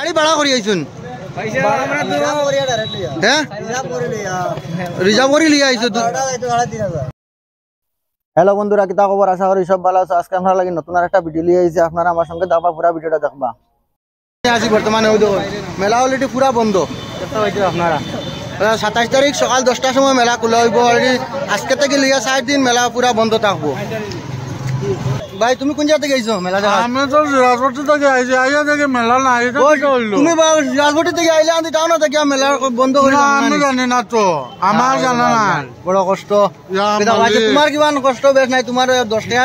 গাড়ি ভাড়া করি আইছুন হ্যাঁ রিজার্ভ করে লিয়ে আইছো। হ্যালো বন্ধুরা, কিতা খবর? আশা করি সব ভালো আছো। আজকে আপনারা লাগি নতুন একটা ভিডিও লিয়ে আইছি। আপনারা আমার সঙ্গে দেখবা, পুরা ভিডিওটা দেখবা। আছি বর্তমানে ওই দেখুন মেলা অলরেডি পুরা বন্ধ দেখতে পাইছো আপনারা। 27 তারিখ সকাল 10টার সময় মেলা খোলা হইব। অলরেডি আজকে থেকে লিয়া 4 দিন মেলা পুরা বন্ধ থাকবো। ভাই তুমি কোন জায়গা থেকে আইছো মেলা দেখা? আমি তো রাজপথ থেকে আইছি, আইয়া থেকে মেলা নাই। তুমি রাজপথ থেকে আইলে আমি টাউন থেকে মেলা বন্ধ করে আমি জানি না তো, আমার জানা নাই। বড় কষ্ট। তোমার কিমান কষ্ট বেশ নাই? তোমার 10 টাকা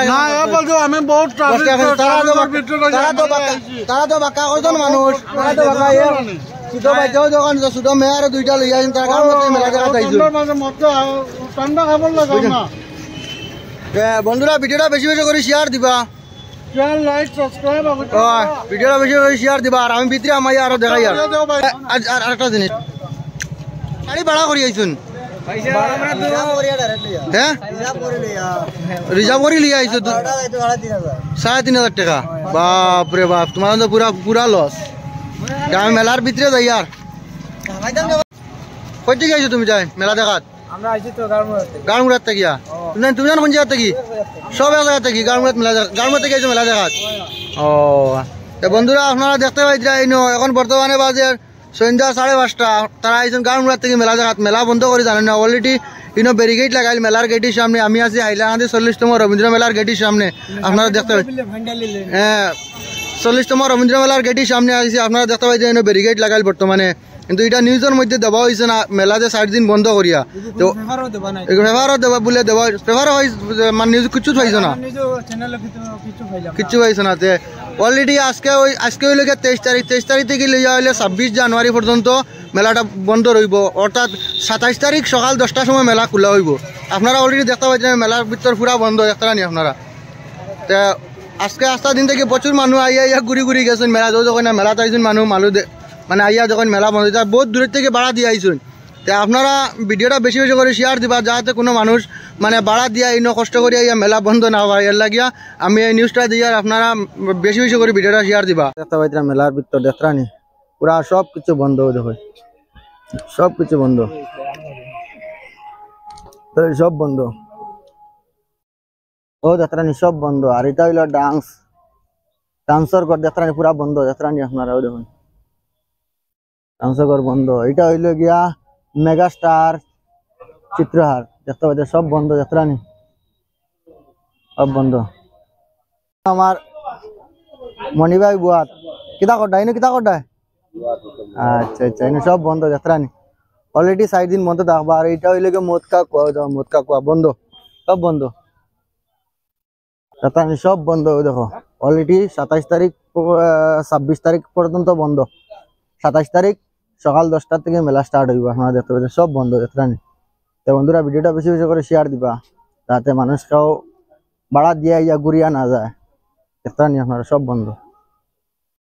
আমি বহুত তারা তো বাঁকা কয়জন মানুষ, তারা তো বাঁকা ছোট বাইতেও যখন ছোট মেয়ে আর দুইটা লইয়া আসেন তার কারণে মেলা দেখা চাইছো। বন্ধুরা ভিডিওটা বেশি বেশি করে শেয়ার দিবা, ভিডিওটা বেশি বেশি শেয়ার দিবা। আর আমি ভিতরে আমার আরো দেখাই। আর একটা জিনিস, গাড়ি ভাড়া করি আইছুন হ্যাঁ রিজার্ভ করে লিয়ে আইছো 3,500 টাকা। বাপরে বাপ, তোমার তো পুরা লস। আমি মেলার ভিতরে যাই। আর কই থেকে আইছো তুমি? যাই মেলা দেখাত গাড়মুড়ার থেকে। তুমি জানো কোন জায়গা থেকে? সব এক জায়গা থেকে গাড়মুড়াত মেলা গাড়মুড়া থেকে আইছো মেলা দেখাত। ও বন্ধুরা আপনারা দেখতে পাই এখন বর্তমানে বাজে সন্ধ্যা 5:30। তারা আইছেন গাড়মুড়ার থেকে মেলা দেখাত। মেলা বন্ধ করে জানেন না, অলরেডি ব্যারিকেড লাগাইল মেলার গেটের সামনে। আমি আছি হাইলাকান্দি 40তম রবীন্দ্র মেলার গেটের সামনে। আপনারা দেখতে পাই হ্যাঁ 40তম রবীন্দ্র মেলার গেটের সামনে আইছি। আপনারা দেখতে পাই ব্যারিকেড লাগাইল বর্তমানে। কিন্তু এটা নিউজের মধ্যে দেওয়া হয়েছে না মেলা যে 4 দিন বন্ধ করিয়া। তো পেপারও দেবা বলে দেওয়া পেপারও মানে নিউজ কিছু পাইছো না, কিচ্ছু পাইছো না। অলরেডি আজকে হইলে 23 তারিখ থেকে লইয়া হইলে 26 জানুয়ারি পর্যন্ত মেলাটা বন্ধ রইব। অর্থাৎ 27 তারিখ সকাল 10টার সময় মেলা খোলা হইব। আপনারা অলরেডি দেখতে পাচ্ছেন মেলার ভিতর পুরা বন্ধ দেখতে নি আপনারা। তা আজকে 8টা দিন থেকে প্রচুর মানুষ আইয়া ঘুরি গেছেন মেলা। যখন মেলা চাইছেন মানুষ মানে আইয়া যখন মেলা বন্ধ হয়েছে বহুত দূরের থেকে ভাড়া দিয়ে আইসুন। তা আপনারা ভিডিওটা বেশি বেশি করে শেয়ার দিবা, যাতে কোনো মানুষ মানে ভাড়া দিয়া কষ্ট করে আইয়া মেলা বন্ধ না হয়। এর লাগিয়া আমি এই নিউজটা দিয়ে আপনারা বেশি বেশি করে ভিডিওটা শেয়ার দিবা। দেখতে পাইতাম মেলার ভিতর দেখতে পুরা সব কিছু বন্ধ, দেখো সব কিছু বন্ধ, সব বন্ধ। ও দেখতে সব বন্ধ। আর এটা হইল ডান্সর ঘর দেখতে পুরা বন্ধ দেখতে আপনারা। ও দেখুন ডান্সর বন্ধ। এটা হইল গিয়া মেগা স্টার চিত্রহার দেখতে পাচ্ছি সব বন্ধ দেখতে সব বন্ধ। আমার মণিভাই বুয়াত কিতা করডা কিতা করডা। আচ্ছা আচ্ছা সব বন্ধ দেখতে অলরেডি 4 দিন বন্ধ থাকবা। আর এটা হইলে গিয়ে মদকা কুয়া বন্ধ, সব বন্ধ সব বন্ধ। দেখো অলরেডি 27 তারিখ 26 তারিখ পর্যন্ত বন্ধ। 27 তারিখ সকাল 10টা থেকে মেলা স্টার্ট হইব। আপনারা দেখতে পাচ্ছেন সব বন্ধ দেখতে। তো বন্ধুরা ভিডিওটা বেশি বেশি করে শেয়ার দিবা, যাতে মানুষকেও ভাড়া দিয়ে ঘুরিয়া না যায় দেখতে আপনারা। সব বন্ধ।